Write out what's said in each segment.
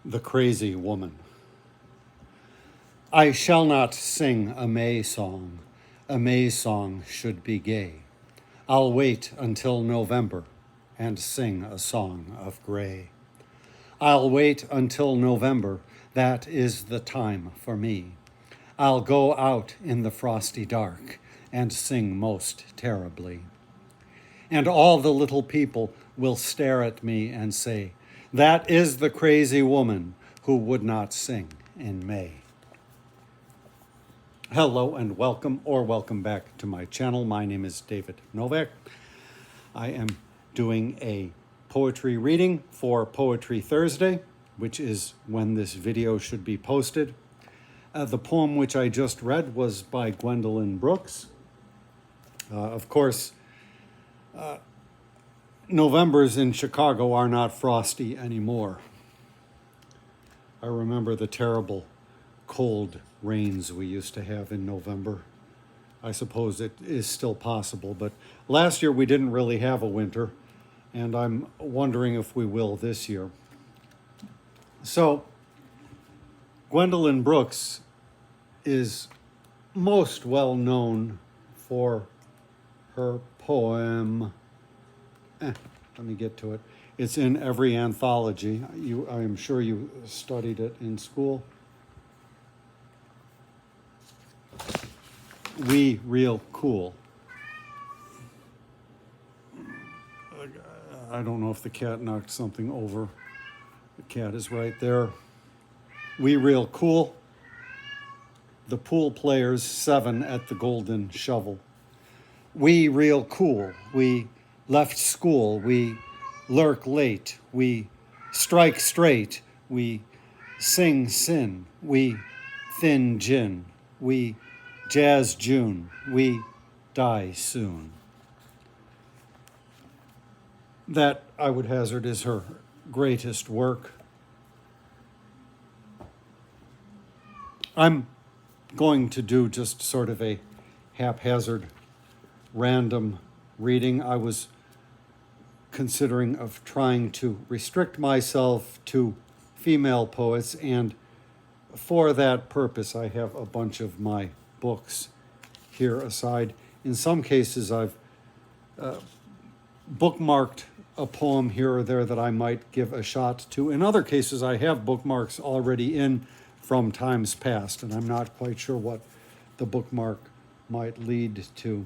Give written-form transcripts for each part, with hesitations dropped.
The Crazy Woman. I shall not sing a May song. A May song should be gay. I'll wait until November and sing a song of gray. I'll wait until November, that is the time for me. I'll go out in the frosty dark and sing most terribly. And all the little people will stare at me and say, that is the crazy woman who would not sing in May. Hello and welcome back to my channel. My name is David Novak. I am doing a poetry reading for Poetry Thursday, which is when this video should be posted. The poem which I just read was by Gwendolyn Brooks. Of course, Novembers in Chicago are not frosty anymore. I remember the terrible cold rains we used to have in November. I suppose it is still possible, but last year we didn't really have a winter, and I'm wondering if we will this year. So, Gwendolyn Brooks is most well known for her poem. Let me get to it. It's in every anthology. I am sure you studied it in school. We Real Cool. I don't know if the cat knocked something over. The cat is right there. We Real Cool. The pool players 7 at the Golden Shovel. We real cool. We left school. We lurk late. We strike straight. We sing sin. We thin gin. We jazz June. We die soon. That, I would hazard, is her greatest work. I'm going to do just sort of a haphazard, random reading. I was considering of trying to restrict myself to female poets, and for that purpose I have a bunch of my books here aside. In some cases I've bookmarked a poem here or there that I might give a shot to. In other cases I have bookmarks already in from times past, and I'm not quite sure what the bookmark might lead to.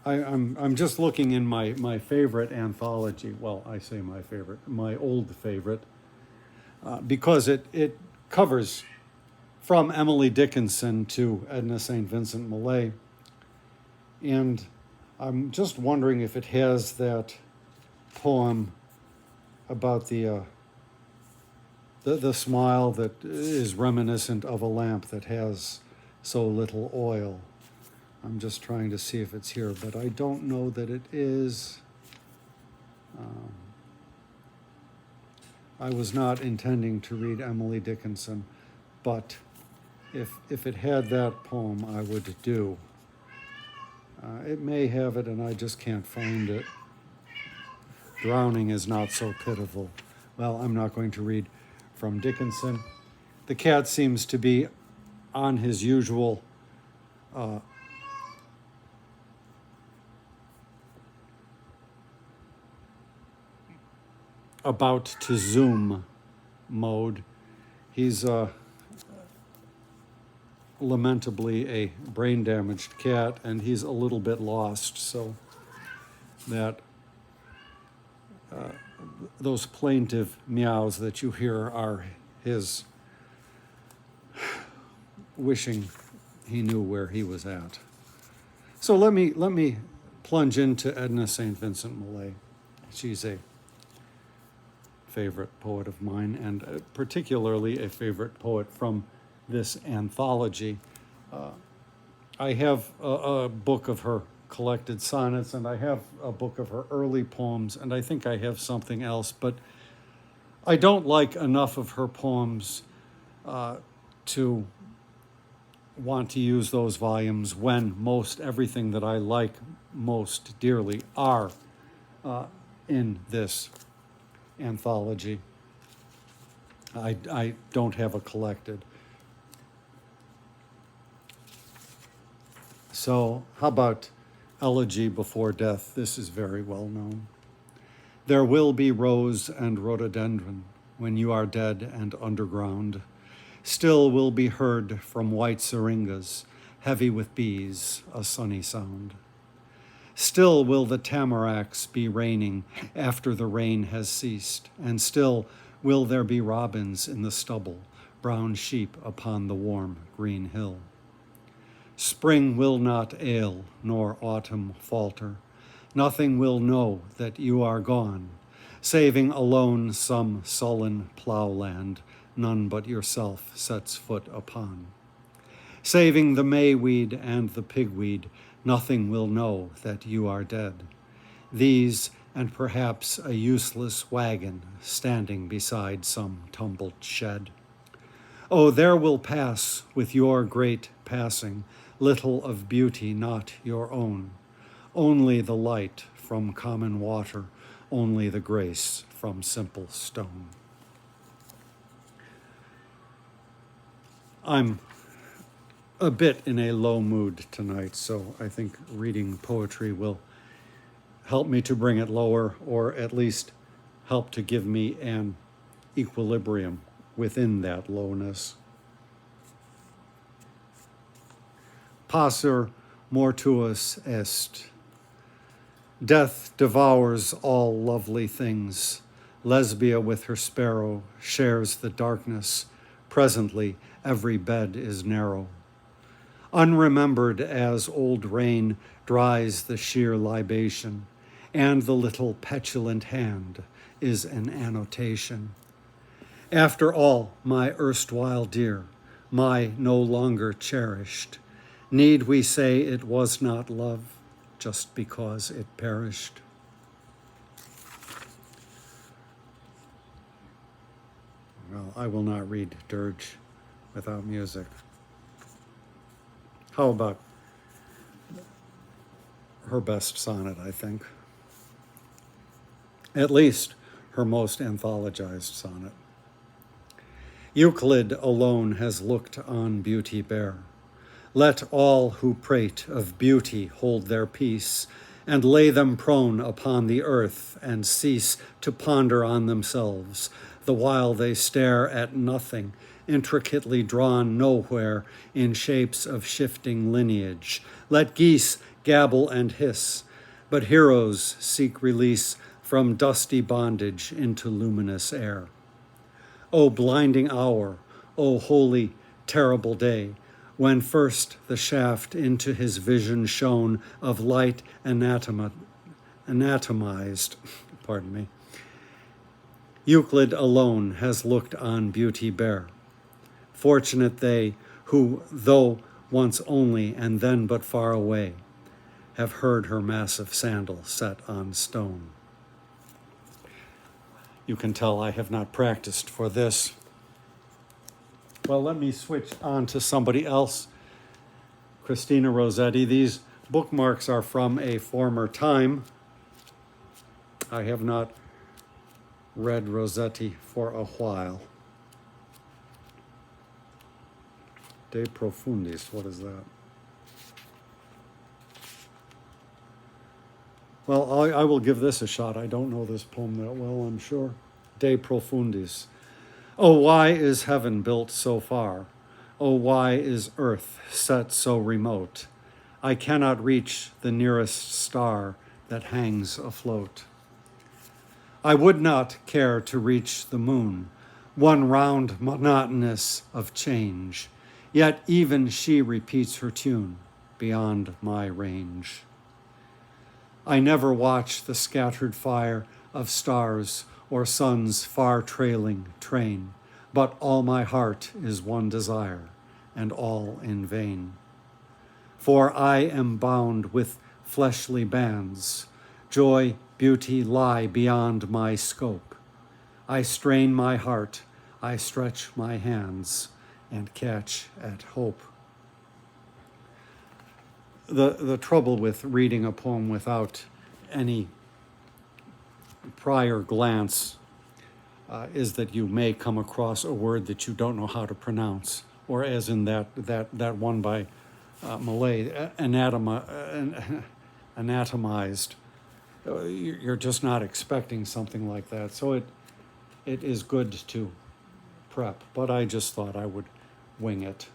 I'm just looking in my favorite anthology. Well, I say my favorite, my old favorite, because it covers from Emily Dickinson to Edna St. Vincent Millay. And I'm just wondering if it has that poem about the smile that is reminiscent of a lamp that has so little oil. I'm just trying to see if it's here, but I don't know that it is. I was not intending to read Emily Dickinson, but if it had that poem, I would do. It may have it, and I just can't find it. Drowning is not so pitiful. Well, I'm not going to read from Dickinson. The cat seems to be on his usual about to zoom mode. He's lamentably a brain damaged cat, and he's a little bit lost, so that those plaintive meows that you hear are his wishing he knew where he was at. So let me plunge into Edna St. Vincent Millay. She's a favorite poet of mine, and particularly a favorite poet from this anthology. I have a book of her collected sonnets, and I have a book of her early poems, and I think I have something else, but I don't like enough of her poems to want to use those volumes when most everything that I like most dearly are in this anthology. I don't have a collected. So how about Elegy Before Death? This is very well known. There will be rose and rhododendron when you are dead and underground. Still will be heard from white syringas, heavy with bees, a sunny sound. Still will the tamaracks be raining after the rain has ceased, and still will there be robins in the stubble, brown sheep upon the warm green hill. Spring will not ail, nor autumn falter. Nothing will know that you are gone, saving alone some sullen ploughland none but yourself sets foot upon. Saving the mayweed and the pigweed, nothing will know that you are dead. These, and perhaps a useless wagon standing beside some tumbled shed. Oh, there will pass with your great passing, little of beauty not your own. Only the light from common water, only the grace from simple stone. I'm a bit in a low mood tonight, so I think reading poetry will help me to bring it lower, or at least help to give me an equilibrium within that lowness. Passer mortuus est. Death devours all lovely things. Lesbia with her sparrow shares the darkness. Presently, every bed is narrow. Unremembered as old rain dries the sheer libation, and the little petulant hand is an annotation. After all, my erstwhile dear, my no longer cherished, need we say it was not love just because it perished? Well, I will not read dirge without music. How about her best sonnet, I think? At least her most anthologized sonnet. Euclid alone has looked on beauty bare. Let all who prate of beauty hold their peace, and lay them prone upon the earth, and cease to ponder on themselves, the while they stare at nothing, intricately drawn nowhere in shapes of shifting lineage. Let geese gabble and hiss, but heroes seek release from dusty bondage into luminous air. O blinding hour, O holy, terrible day, when first the shaft into his vision shone of light anatomized, Euclid alone has looked on beauty bare. Fortunate they who, though once only and then but far away, have heard her massive sandal set on stone. You can tell I have not practiced for this. Well, let me switch on to somebody else. Christina Rossetti. These bookmarks are from a former time. I have not read Rossetti for a while. De Profundis, what is that? Well, I will give this a shot. I don't know this poem that well, I'm sure. De Profundis. Oh, why is heaven built so far? Oh, why is earth set so remote? I cannot reach the nearest star that hangs afloat. I would not care to reach the moon, one round monotonous of change, yet even she repeats her tune beyond my range. I never watch the scattered fire of stars or sun's far trailing train, but all my heart is one desire, and all in vain. For I am bound with fleshly bands. Joy, beauty lie beyond my scope. I strain my heart, I stretch my hands, and catch at hope. The trouble with reading a poem without any prior glance is that you may come across a word that you don't know how to pronounce, or as in that one by Millay, anatomized. You're just not expecting something like that. So it is good to prep, but I just thought I would wing it.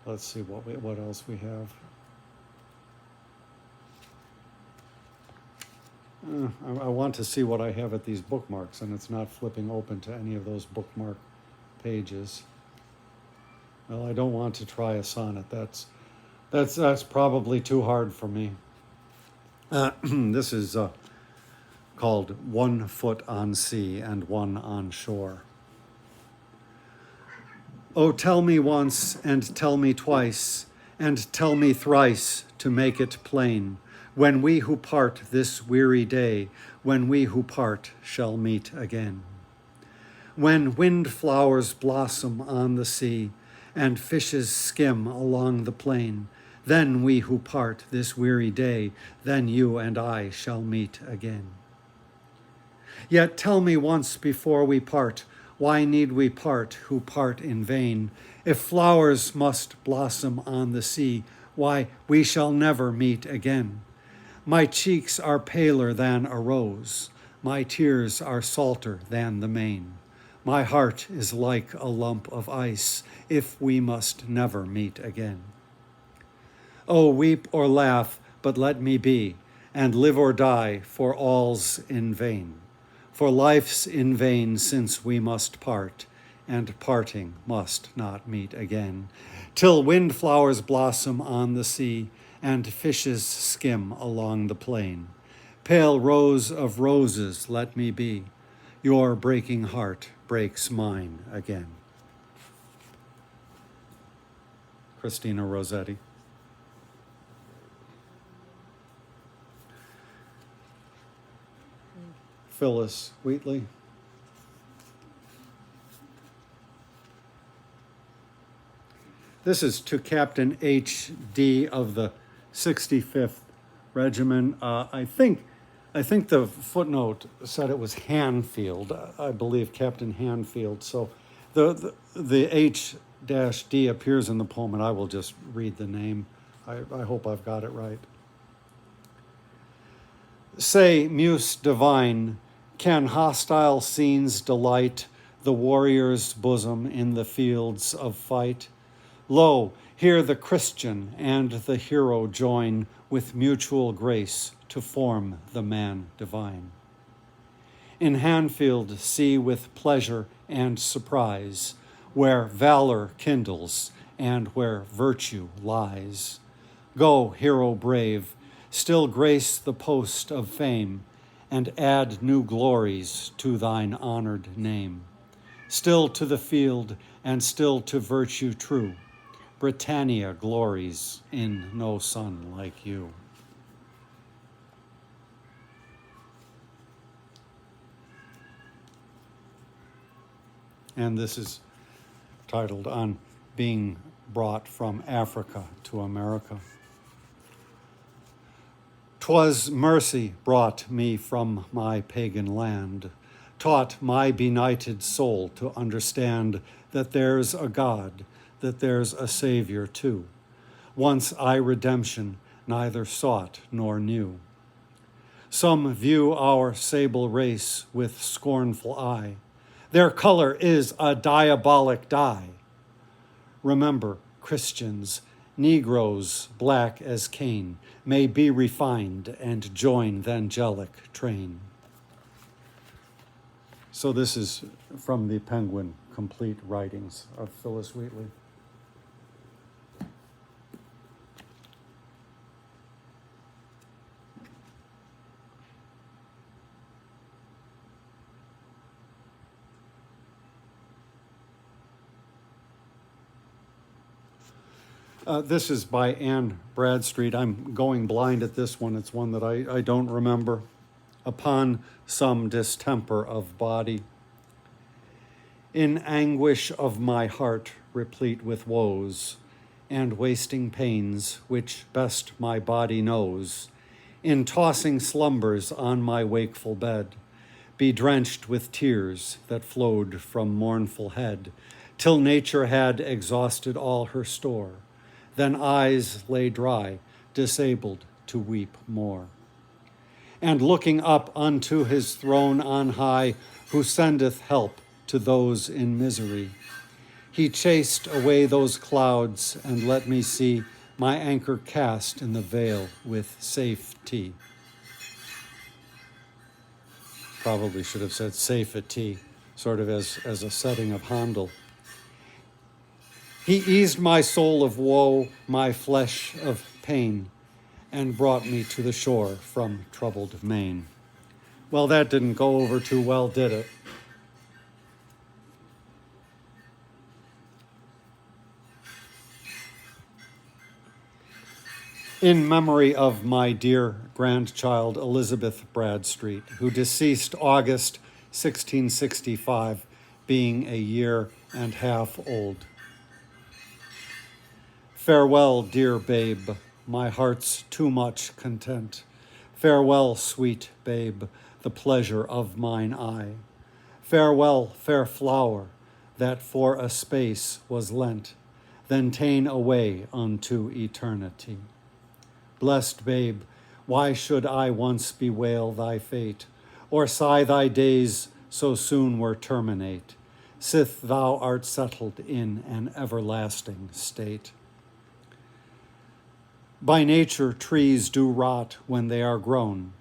Let's see what else we have. I want to see what I have at these bookmarks, and it's not flipping open to any of those bookmark pages. Well, I don't want to try a sonnet. That's probably too hard for me. This is called 1 Foot on Sea and 1 on Shore. Oh, tell me once and tell me twice and tell me thrice to make it plain, when we who part this weary day, when we who part shall meet again. When windflowers blossom on the sea and fishes skim along the plain, then we who part this weary day, then you and I shall meet again. Yet tell me once before we part, why need we part who part in vain? If flowers must blossom on the sea, why we shall never meet again. My cheeks are paler than a rose, my tears are salter than the main. My heart is like a lump of ice, if we must never meet again. Oh, weep or laugh, but let me be, and live or die, for all's in vain. For life's in vain since we must part, and parting must not meet again, till windflowers blossom on the sea, and fishes skim along the plain. Pale rose of roses let me be, your breaking heart breaks mine again. Christina Rossetti. Phyllis Wheatley. This is to Captain H.D. of the 65th Regiment. I think the footnote said it was Hanfield. I believe Captain Hanfield. So the H-D appears in the poem, and I will just read the name. I hope I've got it right. Say, Muse divine, can hostile scenes delight the warrior's bosom in the fields of fight? Lo, here the Christian and the hero join with mutual grace to form the man divine. In Hanfield see with pleasure and surprise where valor kindles and where virtue lies. Go, hero brave, still grace the post of fame and add new glories to thine honored name. Still to the field and still to virtue true, Britannia glories in no son like you. And this is titled On Being Brought from Africa to America. 'Twas mercy brought me from my pagan land, taught my benighted soul to understand that there's a God, that there's a Savior too. Once I redemption neither sought nor knew. Some view our sable race with scornful eye. Their color is a diabolic dye. Remember, Christians, Negroes black as Cain may be refined and join the angelic train. So this is from the Penguin Complete Writings of Phyllis Wheatley. This is by Anne Bradstreet. I'm going blind at this one. It's one that I don't remember. Upon some distemper of body. In anguish of my heart, replete with woes, and wasting pains, which best my body knows, in tossing slumbers on my wakeful bed, be drenched with tears that flowed from mournful head, till nature had exhausted all her store. Then eyes lay dry, disabled to weep more. And looking up unto his throne on high, who sendeth help to those in misery, he chased away those clouds and let me see my anchor cast in the veil with safety. Probably should have said safety, sort of as a setting of Handel. He eased my soul of woe, my flesh of pain, and brought me to the shore from troubled main. Well, that didn't go over too well, did it? In memory of my dear grandchild, Elizabeth Bradstreet, who deceased August 1665, being a year and half old. Farewell, dear babe, my heart's too much content. Farewell, sweet babe, the pleasure of mine eye. Farewell, fair flower, that for a space was lent, then ta'en away unto eternity. Blessed babe, why should I once bewail thy fate, or sigh thy days so soon were terminate, sith thou art settled in an everlasting state? By nature trees do rot when they are grown,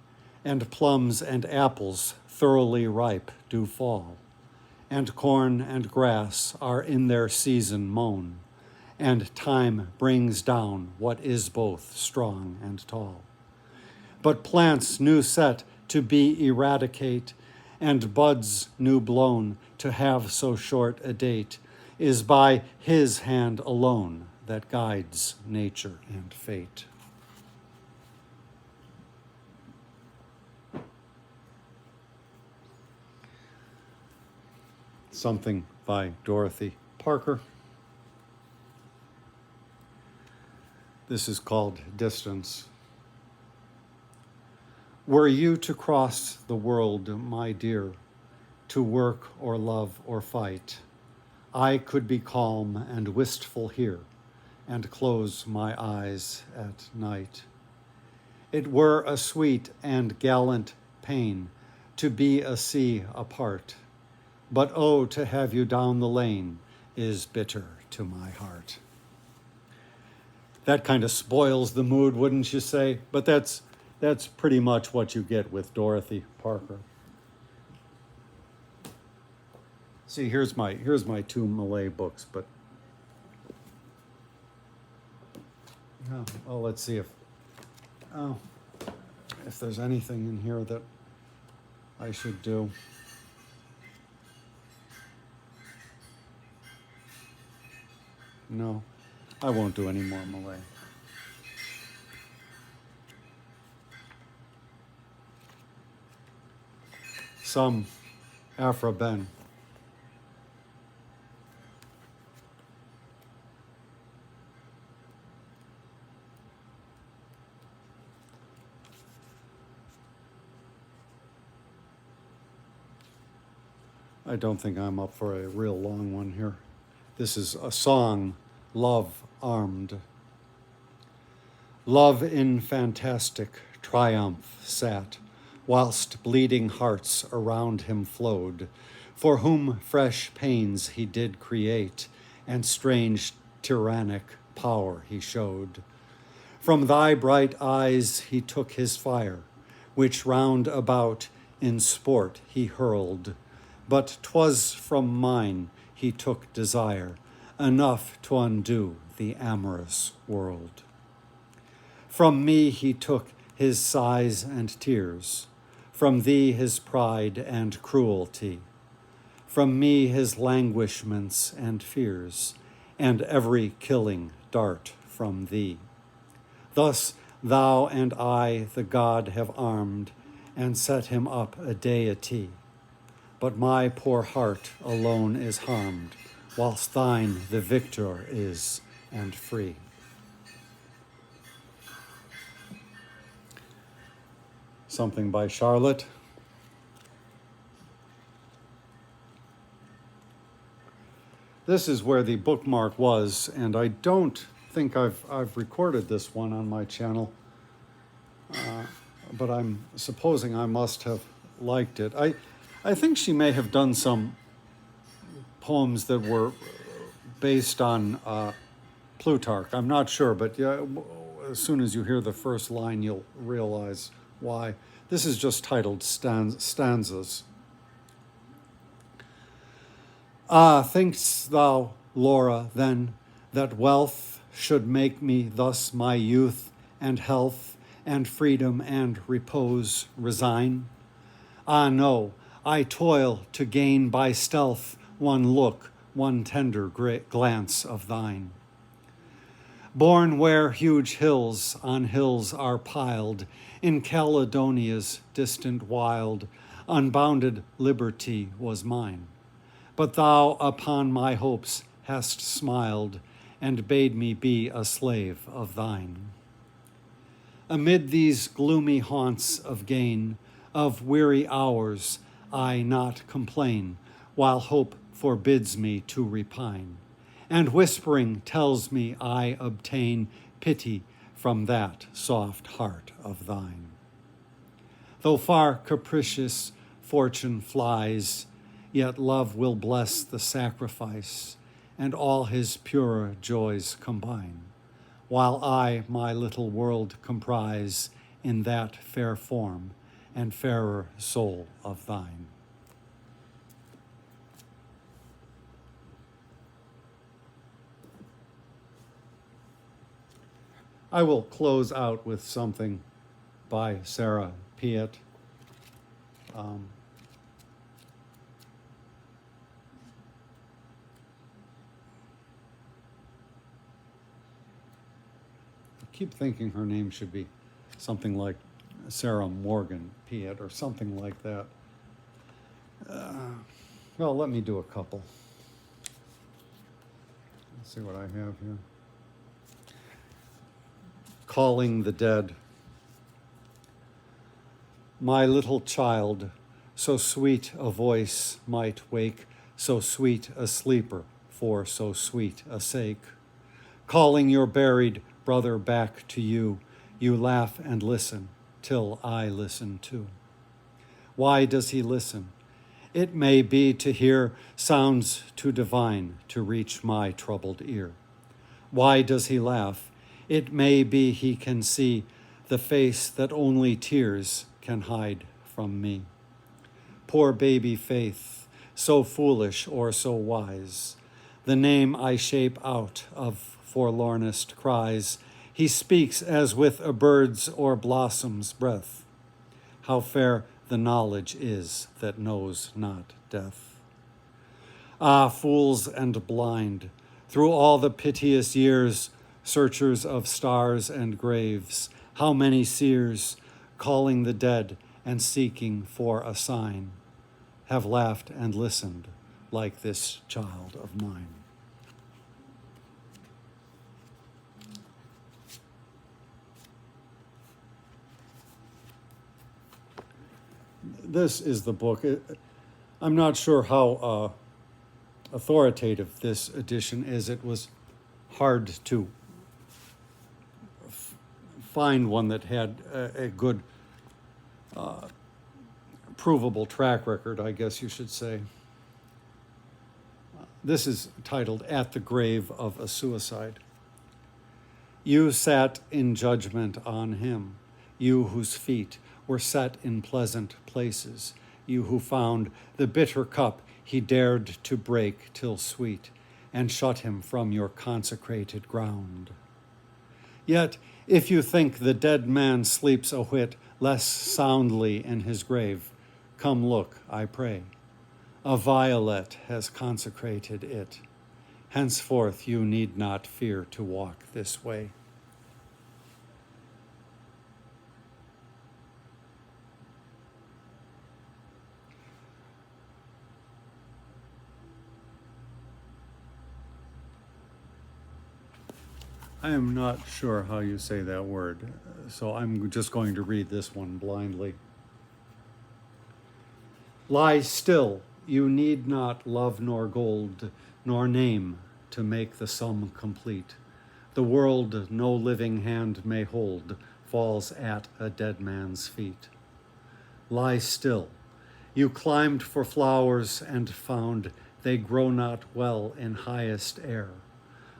and plums and apples thoroughly ripe do fall, and corn and grass are in their season mown, and time brings down what is both strong and tall. But plants new set to be eradicate, and buds new blown to have so short a date, is by his hand alone that guides nature and fate. Something by Dorothy Parker. This is called Distance. Were you to cross the world, my dear, to work or love or fight, I could be calm and wistful here and close my eyes at night. It were a sweet and gallant pain to be a sea apart, but oh, to have you down the lane is bitter to my heart. That kind of spoils the mood, wouldn't you say? But that's pretty much what you get with Dorothy Parker. See, here's my two Millay books, but yeah, well, let's see if there's anything in here that I should do. No, I won't do any more Millay. Some Aphra Behn. I don't think I'm up for a real long one here. This is a song, Love Armed. Love in fantastic triumph sat, whilst bleeding hearts around him flowed, for whom fresh pains he did create, and strange tyrannic power he showed. From thy bright eyes he took his fire, which round about in sport he hurled, but 'twas from mine he took desire, enough to undo the amorous world. From me he took his sighs and tears, from thee his pride and cruelty, from me his languishments and fears, and every killing dart from thee. Thus thou and I the God have armed, and set him up a deity. But my poor heart alone is harmed, whilst thine the victor is and free. something by Charlotte. This is where the bookmark was, and I don't think I've recorded this one on my channel, but I'm supposing I must have liked it. I think she may have done some poems that were based on Plutarch. I'm not sure, but yeah, as soon as you hear the first line, you'll realize why. This is just titled Stanzas. Ah, think'st thou, Laura, then, that wealth should make me thus my youth and health and freedom and repose resign? Ah, no, I toil to gain by stealth one look, one tender glance of thine. Born where huge hills on hills are piled, in Caledonia's distant wild, unbounded liberty was mine. But thou upon my hopes hast smiled, and bade me be a slave of thine. Amid these gloomy haunts of gain, of weary hours, I not complain, while hope forbids me to repine, and whispering tells me I obtain pity from that soft heart of thine. Though far capricious fortune flies, yet love will bless the sacrifice, and all his purer joys combine, while I my little world comprise in that fair form and fairer soul of thine. I will close out with something by Sarah Piatt. I keep thinking her name should be something like Sarah Morgan Piatt or something like that. Well, let me do a couple. Let's see what I have here. Calling the Dead. My little child, so sweet a voice might wake so sweet a sleeper for so sweet a sake. Calling your buried brother back to you, you laugh and listen till I listen too. Why does he listen? It may be to hear sounds too divine to reach my troubled ear. Why does he laugh? It may be he can see the face that only tears can hide from me. Poor baby faith, so foolish or so wise, the name I shape out of forlornest cries, he speaks as with a bird's or blossom's breath. How fair the knowledge is that knows not death. Ah, fools and blind, through all the piteous years, searchers of stars and graves, how many seers, calling the dead and seeking for a sign, have laughed and listened like this child of mine. This is the book. I'm not sure how authoritative this edition is. It was hard to find one that had a good provable track record, I guess you should say. This is titled At the Grave of a Suicide. You sat in judgment on him, you whose feet were set in pleasant places, you who found the bitter cup he dared to break till sweet, and shut him from your consecrated ground. Yet, if you think the dead man sleeps a whit less soundly in his grave, come look, I pray. A violet has consecrated it. Henceforth you need not fear to walk this way. I am not sure how you say that word. so I'm just going to read this one blindly. Lie still, you need not love nor gold, nor name to make the sum complete. The world no living hand may hold falls at a dead man's feet. Lie still, you climbed for flowers and found they grow not well in highest air.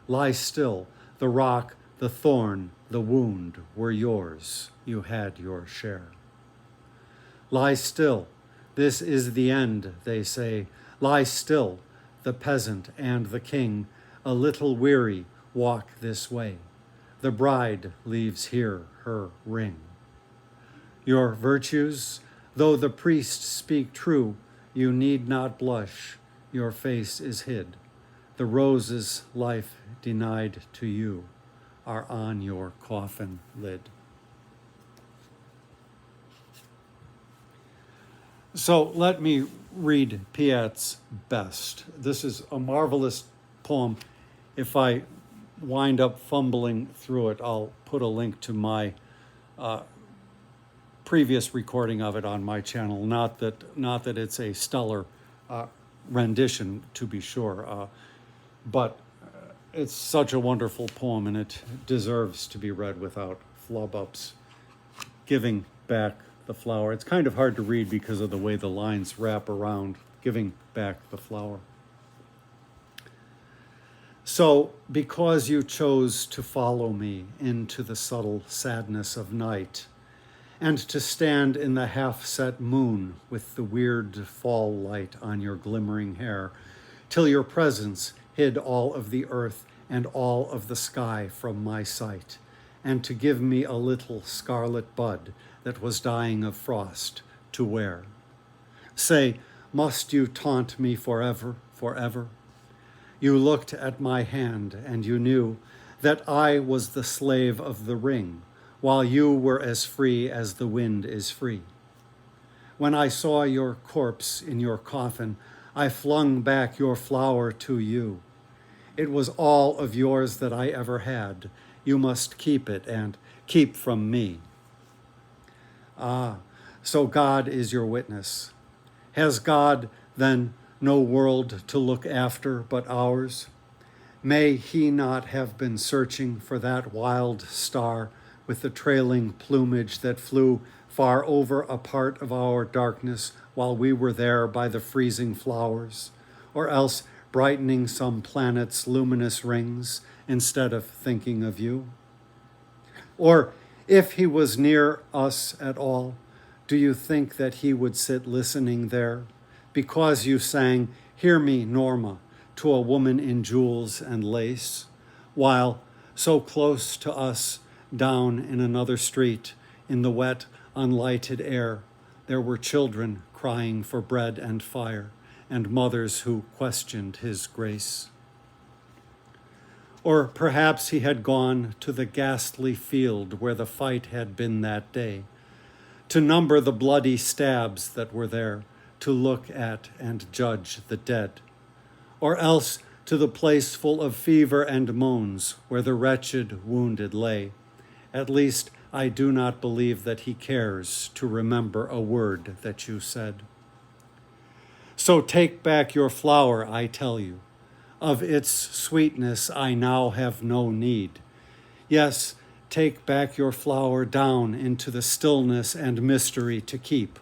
Lie still, the rock, the thorn, the wound were yours, you had your share. Lie still, this is the end, they say. Lie still, the peasant and the king, a little weary, walk this way. The bride leaves here her ring. Your virtues, though the priests speak true, you need not blush, your face is hid. The roses life denied to you are on your coffin lid. So let me read Piatt's Best. This is a marvelous poem. If I wind up fumbling through it, I'll put a link to my previous recording of it on my channel. Not that it's a stellar rendition, to be sure, but it's such a wonderful poem, and it deserves to be read without flub-ups. Giving back the flower. It's kind of hard to read because of the way the lines wrap around. Giving back the flower. So, because you chose to follow me into the subtle sadness of night, and to stand in the half-set moon with the weird fall light on your glimmering hair, till your presence hid all of the earth and all of the sky from my sight, and to give me a little scarlet bud that was dying of frost to wear. Say, must you taunt me forever, forever? You looked at my hand and you knew that I was the slave of the ring, while you were as free as the wind is free. When I saw your corpse in your coffin, I flung back your flower to you. It was all of yours that I ever had. You must keep it and keep from me. Ah, so God is your witness. Has God, then, no world to look after but ours? May he not have been searching for that wild star with the trailing plumage that flew far over a part of our darkness while we were there by the freezing flowers, or else brightening some planet's luminous rings instead of thinking of you? Or if he was near us at all, do you think that he would sit listening there because you sang, "Hear me, Norma," to a woman in jewels and lace, while so close to us, down in another street, in the wet, unlighted air, there were children crying for bread and fire, and mothers who questioned his grace? Or perhaps he had gone to the ghastly field where the fight had been that day, to number the bloody stabs that were there, to look at and judge the dead. Or else to the place full of fever and moans where the wretched wounded lay. At least I do not believe that he cares to remember a word that you said. So take back your flower, I tell you. Of its sweetness I now have no need. Yes, take back your flower down into the stillness and mystery to keep.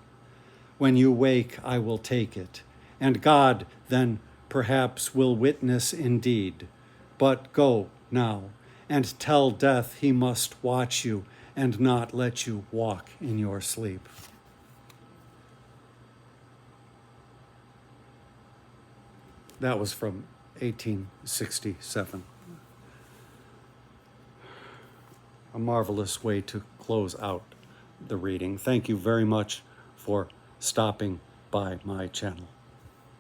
When you wake, I will take it, and God then perhaps will witness indeed. But go now, and tell death he must watch you and not let you walk in your sleep. That was from 1867. A marvelous way to close out the reading. Thank you very much for stopping by my channel.